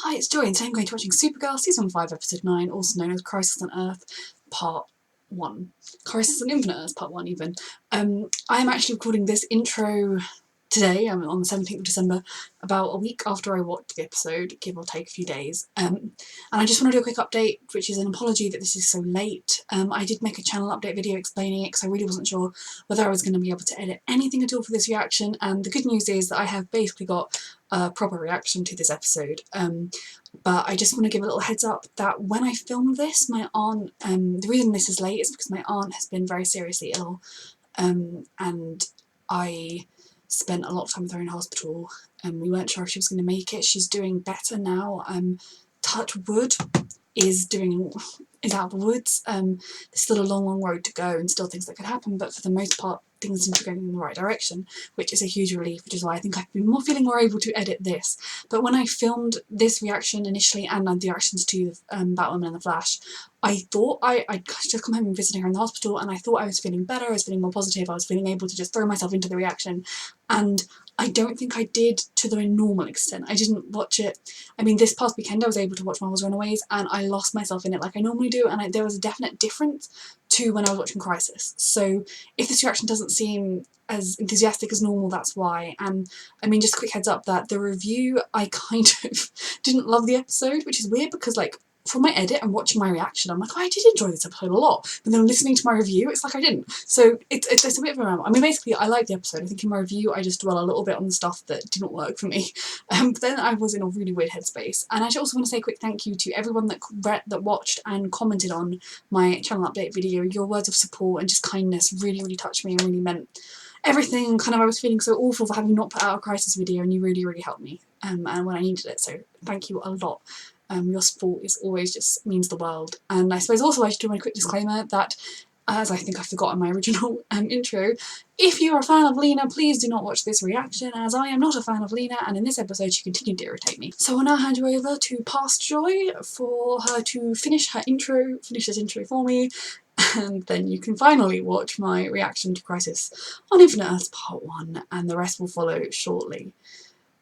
Hi, it's Joy and today I'm going to be watching Supergirl Season 5 Episode 9, also known as Crisis on Earth Part 1. Crisis on Infinite Earth Part 1 even. I am actually recording this intro today, on the 17th of December, about a week after I watched the episode, give or take a few days. And I just want to do a quick update, which is an apology that this is so late. I did make a channel update video explaining it because I really wasn't sure whether I was going to be able to edit anything at all for this reaction, and the good news is that I have basically got a proper reaction to this episode. But I just want to give a little heads up that when I filmed this, my aunt, the reason this is late is because my aunt has been very seriously ill, and I spent a lot of time with her in hospital, and we weren't sure if she was going to make it. She's doing better now. Touch wood, is out of the woods. There's still a long road to go and still things that could happen, but for the most part things seem to be going in the right direction, which is a huge relief, which is why I think I've been feeling more able to edit this. But when I filmed this reaction initially, and the reactions to Batwoman and the Flash, I thought I'd just come home and visiting her in the hospital, and I thought I was feeling better, I was feeling more positive, I was feeling able to just throw myself into the reaction, and I don't think I did to the normal extent. I didn't watch it. I mean, this past weekend I was able to watch Marvel's Runaways, and I lost myself in it like I normally do, and there was a definite difference to when I was watching Crisis. So if this reaction doesn't seem as enthusiastic as normal, that's why. And I mean, just a quick heads up that the review, I kind of didn't love the episode, which is weird because, like, from my edit and watching my reaction, I'm like, oh, I did enjoy this episode a lot, but then listening to my review, it's like I didn't. So it's a bit of a ramble. I mean, basically, I like the episode. I think in my review, I just dwell a little bit on the stuff that didn't work for me. But then I was in a really weird headspace. And I also want to say a quick thank you to everyone that watched and commented on my channel update video. Your words of support and just kindness really touched me and really meant everything. Kind of, I was feeling so awful for having not put out a Crisis video, and you really helped me and when I needed it. So thank you a lot. Your support is always just means the world. And I suppose also I should do my quick disclaimer that, as I think I forgot in my original intro, if you're a fan of Lena, please do not watch this reaction, as I am not a fan of Lena, and in this episode she continued to irritate me. So I'll now hand you over to Past Joy for her to finish this intro for me, and then you can finally watch my reaction to Crisis on Infinite Earths Part 1, and the rest will follow shortly.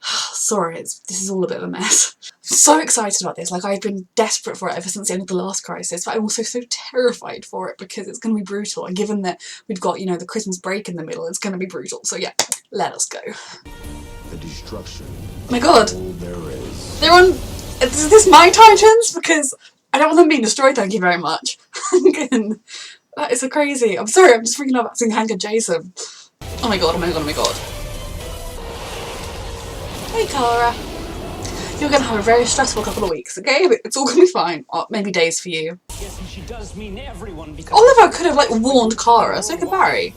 Sorry, this is all a bit of a mess. I'm so excited about this, like I've been desperate for it ever since the end of the last Crisis, but I'm also so terrified for it because it's going to be brutal, and given that we've got, you know, the Christmas break in the middle, it's going to be brutal. So yeah, let us go. The destruction. Oh my god! There is. They're on... Is this my Titans? Because I don't want them being destroyed, thank you very much. Again, that is so crazy. I'm sorry, I'm just freaking out about seeing Hank and Jason. Oh my god, oh my god, oh my god. Hey Cara, you're going to have a very stressful couple of weeks, okay? But it's all going to be fine. Or maybe days for you. She does mean everyone because Oliver could have, like, warned Cara, so could Barry.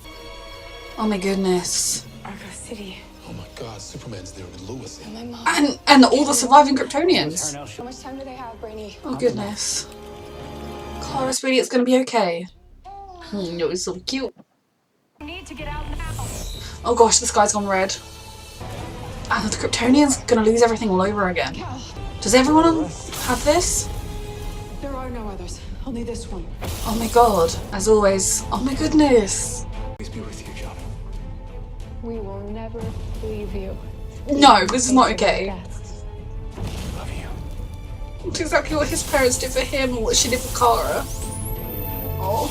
Oh my goodness. Argo City. Oh my god, Superman's there with Lewis. And my mom. And all the surviving Kryptonians. How much time do they have, Brainy? Oh goodness. Cara, sweetie, it's going to be okay. You're so cute. Need to get out now. Oh gosh, the sky's gone red. And the Kryptonians gonna lose everything all over again. Cal, Does everyone have this? there are no others. Only this one. Oh my god, as always. Oh my goodness. Please be with you, John. We will never leave you. No, this is not okay. Love you. It's exactly what his parents did for him and what she did for Cara. Oh.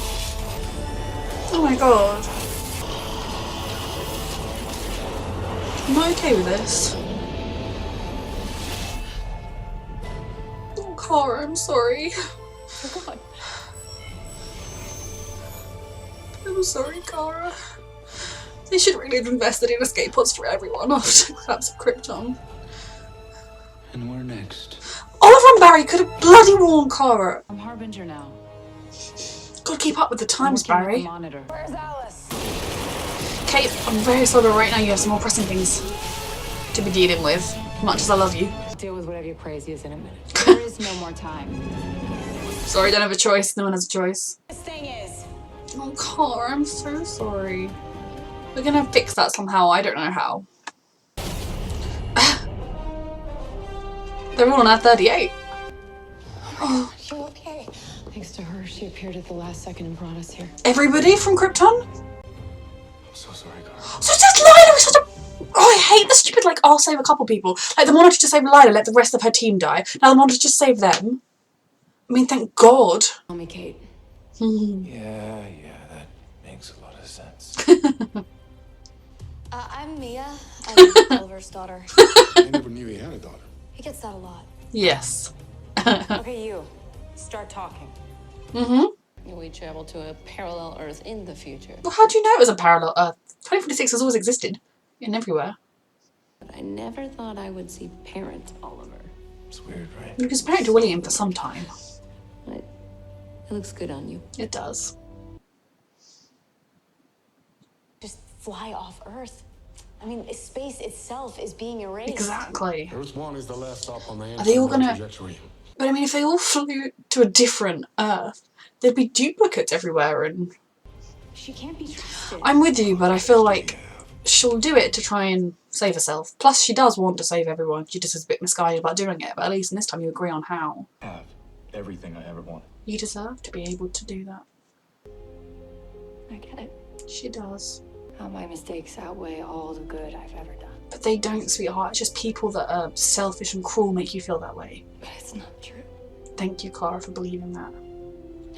Oh my god. Am I okay with this? Oh, Cara, I'm sorry. Oh God. I'm sorry, Cara. They should really have invested in escape pods for everyone after the collapse of Krypton. And where next? Oliver and Barry could have bloody warned Cara. I'm Harbinger now. Gotta keep up with the times, Working with Barry. the monitor. Where's Alice? Kate, I'm very sorry, but right now you have some more pressing things to be dealing with, much as I love you. Deal with whatever your crazy is in a minute. There is no more time. Sorry, I don't have a choice. No one has a choice. This thing is. Oh, Cara, I'm so sorry. We're gonna fix that somehow. I don't know how. They're all on Earth 38. Oh. You're okay. Thanks to her, she appeared at the last second and brought us here. Everybody from Krypton? I'm so sorry, Carl. So it's just Lila with such a Oh, I hate the stupid, like, I'll save a couple people. Like, the monitor just saved Lila, let the rest of her team die. Now the monitor just saved them. I mean, thank God. Call me Kate. Yeah, that makes a lot of sense. I'm Mia. I'm Oliver's daughter. I never knew he had a daughter. He gets that a lot. Yes. Okay, you. Start talking. We travel to a parallel Earth in the future. Well, how do you know it was a parallel Earth? 2046 has always existed. And everywhere. But I never thought I would see parent Oliver. It's weird, right? He was married to William for some time. But it looks good on you. It does. Just fly off Earth. I mean, space itself is being erased. Exactly. Earth 1 is the last stop on the Are they all anti-matter gonna... trajectory. But I mean, if they all flew to a different Earth, there'd be duplicates everywhere and... She can't be trusted. I'm with you, but I feel like she'll do it to try and save herself. Plus, she does want to save everyone. She just is a bit misguided about doing it, but at least in this time you agree on how. Have everything I ever wanted. You deserve to be able to do that. I get it. She does. How my mistakes outweigh all the good I've ever done. But they don't, sweetheart. It's just people that are selfish and cruel make you feel that way. But it's not true. Thank you, Clara, for believing that.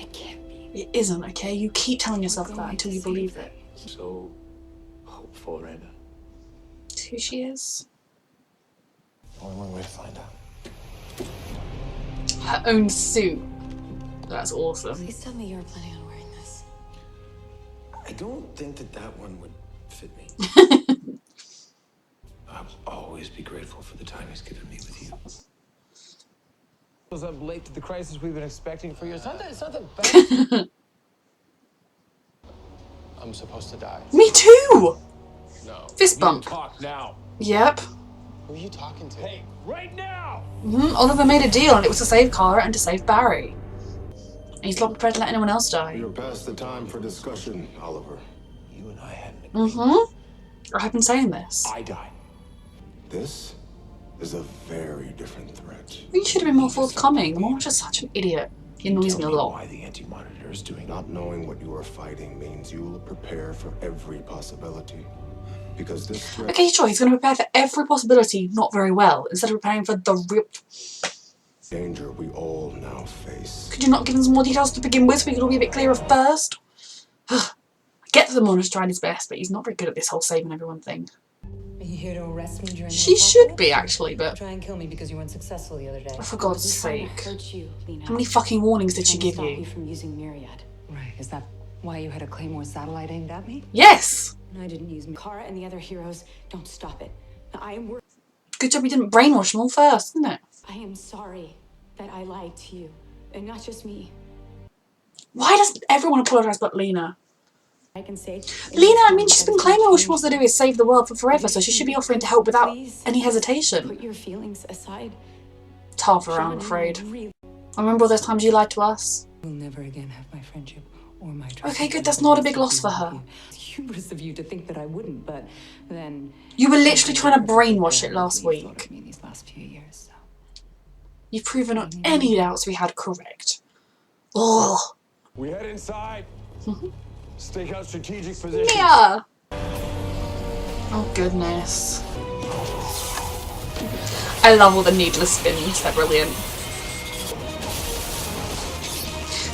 It can't be. It isn't, okay? You keep telling yourself that until you believe it. So hopeful, Randa. It's who she is. Only one way to find out. Her own suit. That's awesome. Please tell me you're planning on wearing this. I don't think that one would fit me. I'll always be grateful for the time he's given me with you. Was up late to the crisis we've been expecting for years. It's not that bad. I'm supposed to die. Me too! No. Fist You bump. talk now. Yep. Who are you talking to? Hey, right now! Oliver made a deal and it was to save Clara and to save Barry. And he's not prepared to let anyone else die. You're past the time for discussion, Oliver. You and I had an agreement. I've been saying this. I die. This is a very different threat. You should have been more forthcoming. The mom was just such an idiot. He annoys me a Tell me lot. why the anti-monitor is doing Not knowing what you are fighting means you will prepare for every possibility. Because this threat... Okay, sure, he's going to prepare for every possibility not very well, instead of preparing for the real... danger we all now face. Could you not give him some more details to begin with so we could all be a bit clearer first? I get that the monitor's trying his best, but he's not very good at this whole saving everyone thing. Are you here to arrest me during She should be, actually, but... Try and kill me because you weren't successful the other day. For God's I'm trying sake. to hurt you, Lena. How many fucking warnings did she Trying to give stop you? from using Myriad. Right, is that why you had a Claymore satellite aimed at me? Yes! I didn't use Kara and the other heroes, don't stop it. I am Good job you didn't brainwash them all first, isn't it? I am sorry that I lied to you, and not just me. Why does everyone apologise but Lena? I can say. Lena, I mean, she's been claiming all she wants to do is save the world for forever, so she should be offering to help without any hesitation. Put your feelings aside. It's hard for her, I'm afraid. I remember all those times you lied to us. We'll never again have my friendship or my trust. Okay, good, that's not a big loss for her. It's hubris of you to think that I wouldn't, but then You were literally trying to brainwash it last week. Me these last few years, so. You've proven on any doubts we had correct. Ugh. We head inside. Stake out strategic positions. Mia! Oh, goodness. I love all the needless spins, they're brilliant.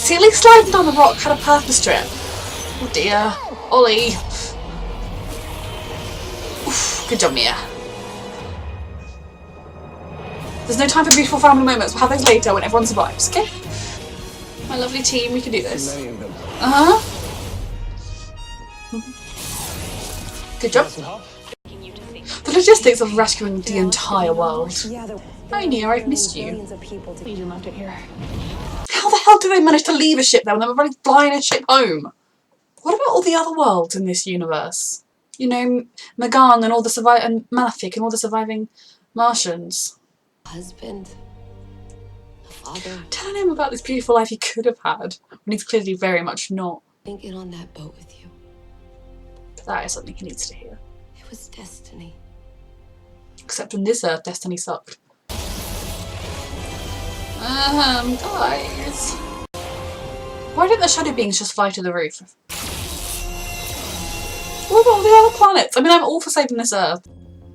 See, at least sliding down the rock had a purpose to it. Oh dear. Ollie. Oof, good job, Mia. There's no time for beautiful family moments. We'll have those later when everyone survives, okay? My lovely team, we can do this. Uh-huh. Good job. The logistics of rescuing the entire world. Hi, Nia, I've missed you. Please, you left it here. How the hell did they manage to leave a ship there when they were already flying a ship home? What about all the other worlds in this universe? You know, Magan and all the and Malefic and all the surviving Martians. husband, a father. Telling him about this beautiful life he could have had, when he's clearly very much not. Didn't get on that boat with you. That is something he needs to hear. It was destiny. Except on this Earth, destiny sucked. Guys. Why didn't the shadow beings just fly to the roof? What about all the other planets? I mean, I'm all for saving this Earth.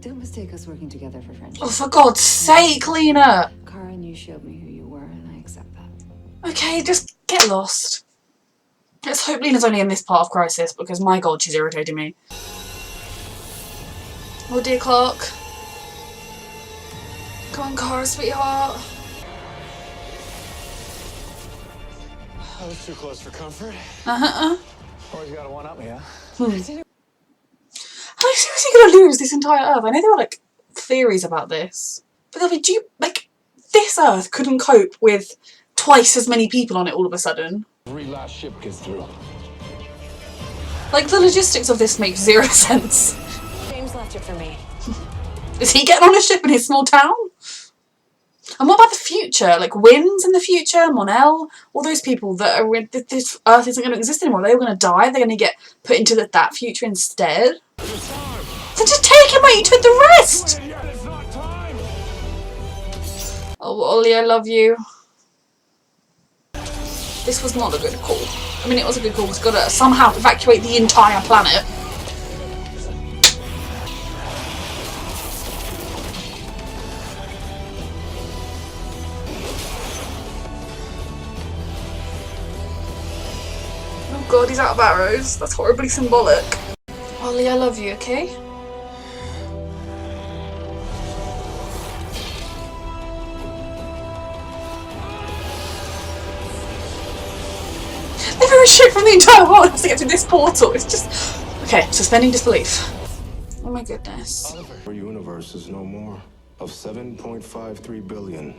Don't mistake us working together for friendship. Oh, for God's sake, Lena! Kara, and you showed me who you were, and I accept that. Okay, just get lost. Let's hope Lena's only in this part of Crisis, because my God, she's irritating me. Oh dear, Clark. Come on, Kara, sweetheart. I was too close for comfort. Always gotta one-up me, huh? How are you seriously gonna lose this entire Earth? I know there were, like, theories about this. But this Earth couldn't cope with twice as many people on it all of a sudden. Every last ship gets through. Like, the logistics of this make zero sense. James left it for me. Is he getting on a ship in his small town? And what about the future? Like, Wynn's in the future, Monel, all those people that are with this Earth isn't going to exist anymore. They're going to die. They're going to get put into that future instead. Then just take him where you took the rest! Oh, Ollie, I love you. This was not a good call. I mean, it was a good call. We've got to somehow evacuate the entire planet. Oh God, he's out of arrows. That's horribly symbolic. Ollie, I love you, okay? Every ship from the entire world has to get through this portal. It's just... Okay, suspending disbelief. Oh my goodness. Our universe is no more. Of 7.53 billion,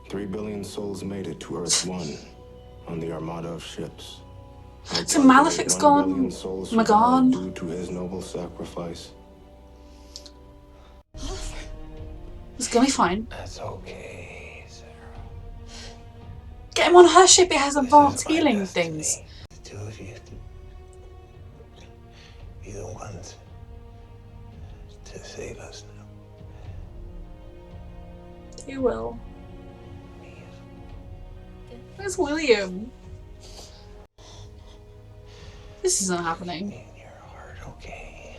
3 billion souls made it to Earth 1 on the armada of ships. So Malefic's gone, Magan. Due to his noble sacrifice. It's gonna be fine. That's okay, Sarah. Get him on her ship, it has advanced healing things. The two of you be the ones to save us now. You will. Where's William? This isn't happening. In your heart, okay?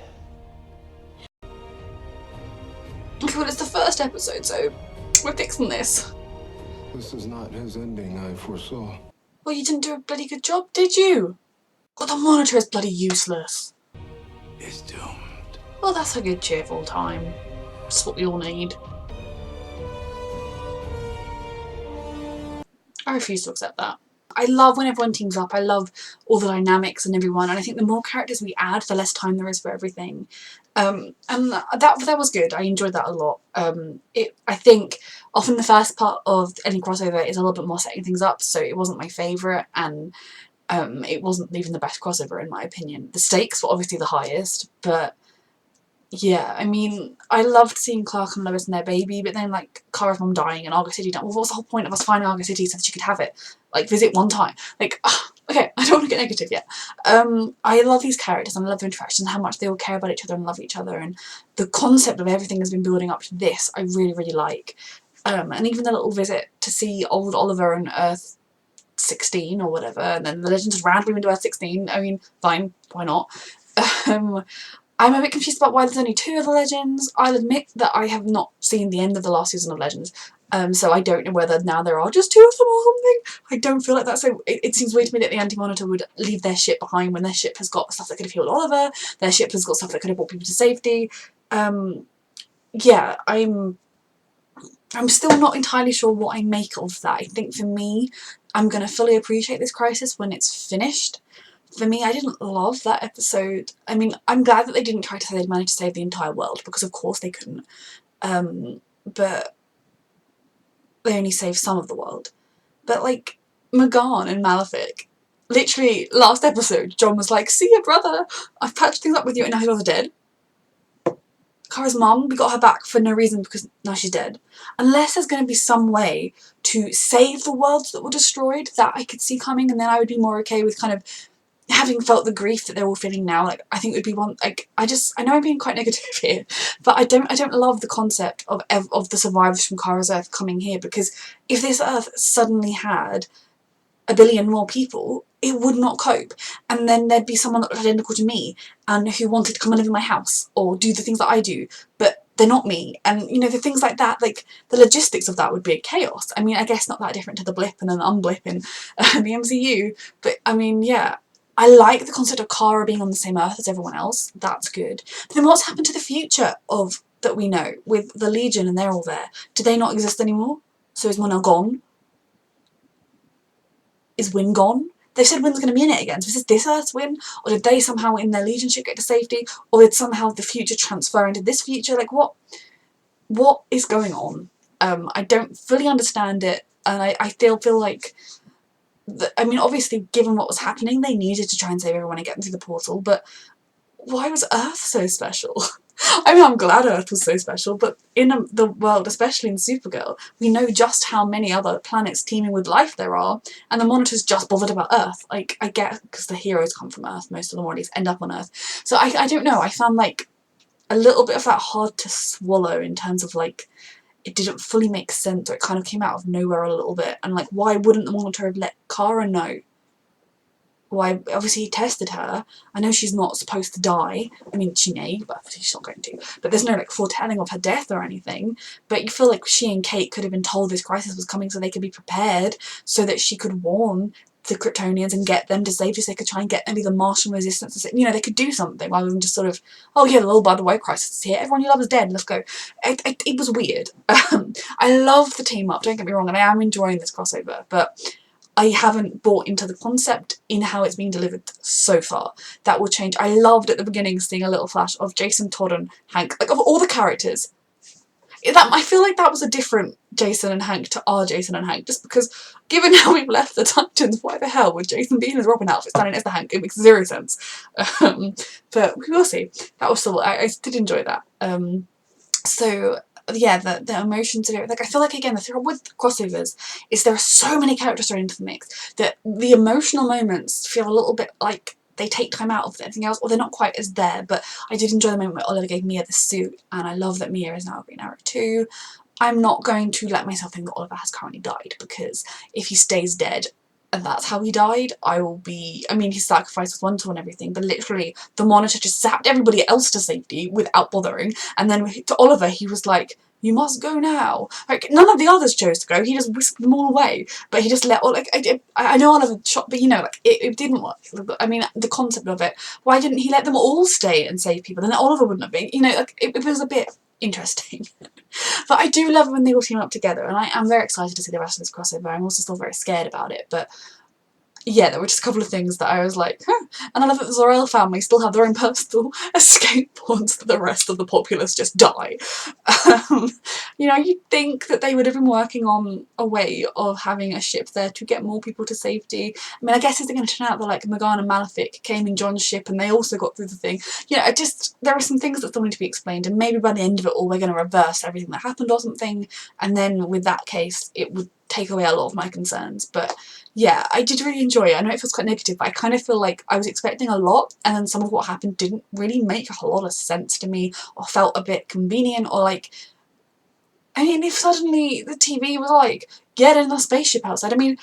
Okay, well, it's the first episode, so we're fixing this. This is not his ending I foresaw. Well, you didn't do a bloody good job, did you? God, the monitor is bloody useless. It's doomed. Well, that's a good cheerful time. Just what we all need. I refuse to accept that. I love when everyone teams up. I love all the dynamics and everyone. And I think the more characters we add, the less time there is for everything. And that was good. I enjoyed that a lot. I think often the first part of any crossover is a little bit more setting things up, so it wasn't my favourite, and it wasn't even the best crossover in my opinion. The stakes were obviously the highest, but yeah, I mean, I loved seeing Clark and Lois and their baby, but then, like, Kara's mum dying and Argo City dying. Well, what's the whole point of us finding Argo City so that she could have it? Like, visit one time. Like, okay, I don't want to get negative yet. I love these characters and I love their interactions and how much they all care about each other and love each other, and the concept of everything has been building up to this, I really, really like. And even the little visit to see old Oliver on Earth 16 or whatever, and then the Legends just randomly into Earth 16. I mean, fine, why not? I'm a bit confused about why there's only 2 of the Legends. I'll admit that I have not seen the end of the last season of Legends, so I don't know whether now there are just 2 of them or something. I don't feel like that, so it seems weird to me that the Anti-Monitor would leave their ship behind when their ship has got stuff that could have healed Oliver, their ship has got stuff that could have brought people to safety. Yeah, I'm still not entirely sure what I make of that. I think for me, I'm going to fully appreciate this crisis when it's finished. For me, I didn't love that episode. I mean, I'm glad that they didn't try to say they'd managed to save the entire world, because of course they couldn't. But they only saved some of the world. But, like, Magan and Malefic, literally, last episode, John was like, see ya, brother, I've patched things up with you, and now his brother's dead. Kara's mum, we got her back for no reason because now she's dead. Unless there's going to be some way to save the worlds that were destroyed, that I could see coming, and then I would be more okay with kind of having felt the grief that they're all feeling now. Like, I think it would be one, like, I know I'm being quite negative here, but I don't love the concept of the survivors from Kara's Earth coming here, because if this Earth suddenly had 1 billion more people, it would not cope. And then there'd be someone that was identical to me and who wanted to come and live in my house or do the things that I do, but they're not me. And you know, the things like that, like the logistics of that would be a chaos. I mean, I guess not that different to the blip and then the unblip in the MCU, but I mean, yeah. I like the concept of Kara being on the same Earth as everyone else. That's good. But then what's happened to the future of that we know with the Legion and they're all there? Do they not exist anymore? So is Mon-El gone? Is Wynn gone? They said Wynn's going to be in it again. So is this Earth's Wynn? Or did they somehow in their Legion ship get to safety? Or did somehow the future transfer into this future? Like what is going on? I don't fully understand it, and I feel like I mean, obviously, given what was happening, they needed to try and save everyone and get them through the portal, but why was Earth so special? I mean, I'm glad Earth was so special, but in the world, especially in Supergirl, we know just how many other planets teeming with life there are, and the Monitor's just bothered about Earth. Like, I get, because the heroes come from Earth, most of them already end up on Earth. So I don't know, I found, like, a little bit of that hard to swallow in terms of, like, it didn't fully make sense, or it kind of came out of nowhere a little bit, and like, why wouldn't the Monitor have let Kara know? Why, obviously he tested her, I know she's not supposed to die, I mean she may, but she's not going to, but there's no like foretelling of her death or anything, but you feel like she and Kate could have been told this crisis was coming so they could be prepared, so that she could warn the Kryptonians and get them to safety, so they could try and get maybe the Martian resistance, you know, they could do something rather than just sort of, oh yeah, oh by the way, crisis is here, everyone you love is dead, let's go. It was weird. I love the team up, don't get me wrong, and I am enjoying this crossover, but I haven't bought into the concept in how it's been delivered so far. That will change. I loved at the beginning seeing a little flash of Jason, Todd and Hank, like of all the characters. I feel like that was a different Jason and Hank to our Jason and Hank, just because given how we've left the Titans, why the hell would Jason be in his Robin outfit standing next to Hank? It makes zero sense. But we will see. That was still, I did enjoy that. So yeah, the emotions of it, like I feel like again the thing with crossovers is there are so many characters thrown into the mix that the emotional moments feel a little bit like they take time out of everything else, or they're not quite as there. But I did enjoy the moment where Oliver gave Mia the suit, and I love that Mia is now a Green Arrow too. I'm not going to let myself think that Oliver has currently died, because if he stays dead and that's how he died, I will be, I mean, he sacrificed with Wonderful and everything, but literally the Monitor just zapped everybody else to safety without bothering, and then to Oliver he was like, you must go now. Like, none of the others chose to go, he just whisked them all away, but he just let all, like, I know Oliver shot, but you know, like, it didn't work. I mean, the concept of it, why didn't he let them all stay and save people, then Oliver wouldn't have been, you know, like, it was a bit interesting. But I do love when they all team up together, and I am very excited to see the rest of this crossover. I'm also still very scared about it, but yeah, there were just a couple of things that I was like, huh. And I love that the Zor-El family still have their own personal escape pods that the rest of the populace just die. You know, you'd think that they would have been working on a way of having a ship there to get more people to safety. I mean, I guess it's going to turn out that like Morgana and Malefic came in John's ship and they also got through the thing. You know, there are some things that still need to be explained, and maybe by the end of it all we're going to reverse everything that happened or something, and then with that case it would take away a lot of my concerns. But yeah, I did really enjoy it. I know it feels quite negative, but I kind of feel like I was expecting a lot, and then some of what happened didn't really make a whole lot of sense to me, or felt a bit convenient, or like, I mean, if suddenly the TV was like, get in the spaceship outside, I mean,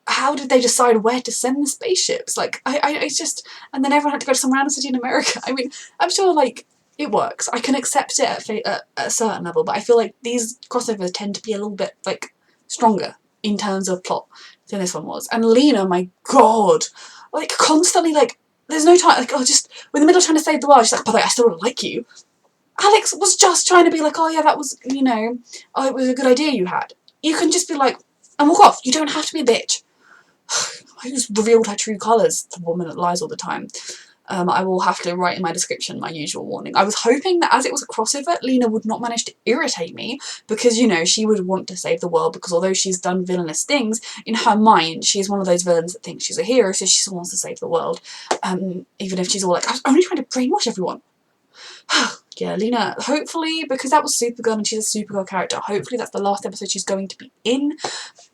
how did they decide where to send the spaceships? Like, it's just, and then everyone had to go to some random city in America. I mean, I'm sure, like, it works. I can accept it at a certain level, but I feel like these crossovers tend to be a little bit, like, stronger in terms of plot than this one was. And Lena, my god, like, constantly, like, there's no time, like, oh, just, we're in the middle of trying to save the world, she's like, by the way, I still don't like you. Alex was just trying to be like, oh yeah, that was, you know, oh, it was a good idea you had. You can just be like, and walk off. You don't have to be a bitch. I just revealed her true colours, the woman that lies all the time. I will have to write in my description my usual warning. I was hoping that as it was a crossover, Lena would not manage to irritate me, because, you know, she would want to save the world, because although she's done villainous things, in her mind, she's one of those villains that thinks she's a hero, so she still wants to save the world. Even if she's all like, I was only trying to brainwash everyone. Yeah, Lena, hopefully, because that was Supergirl and she's a Supergirl character, hopefully that's the last episode she's going to be in.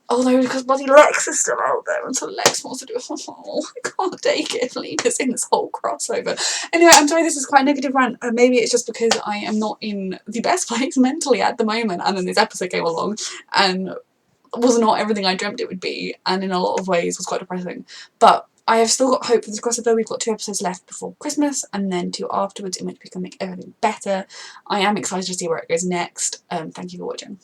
Although, because bloody Lex is still out there, and so Lex wants to do, oh, I can't take it if Lena's in this whole crossover. Anyway, I'm sorry this is quite a negative rant. Maybe it's just because I am not in the best place mentally at the moment, and then this episode came along, and was not everything I dreamt it would be, and in a lot of ways was quite depressing. But I have still got hope for this crossover. We've got 2 episodes left before Christmas, and then 2 afterwards, in which we can make everything better. I am excited to see where it goes next. Thank you for watching.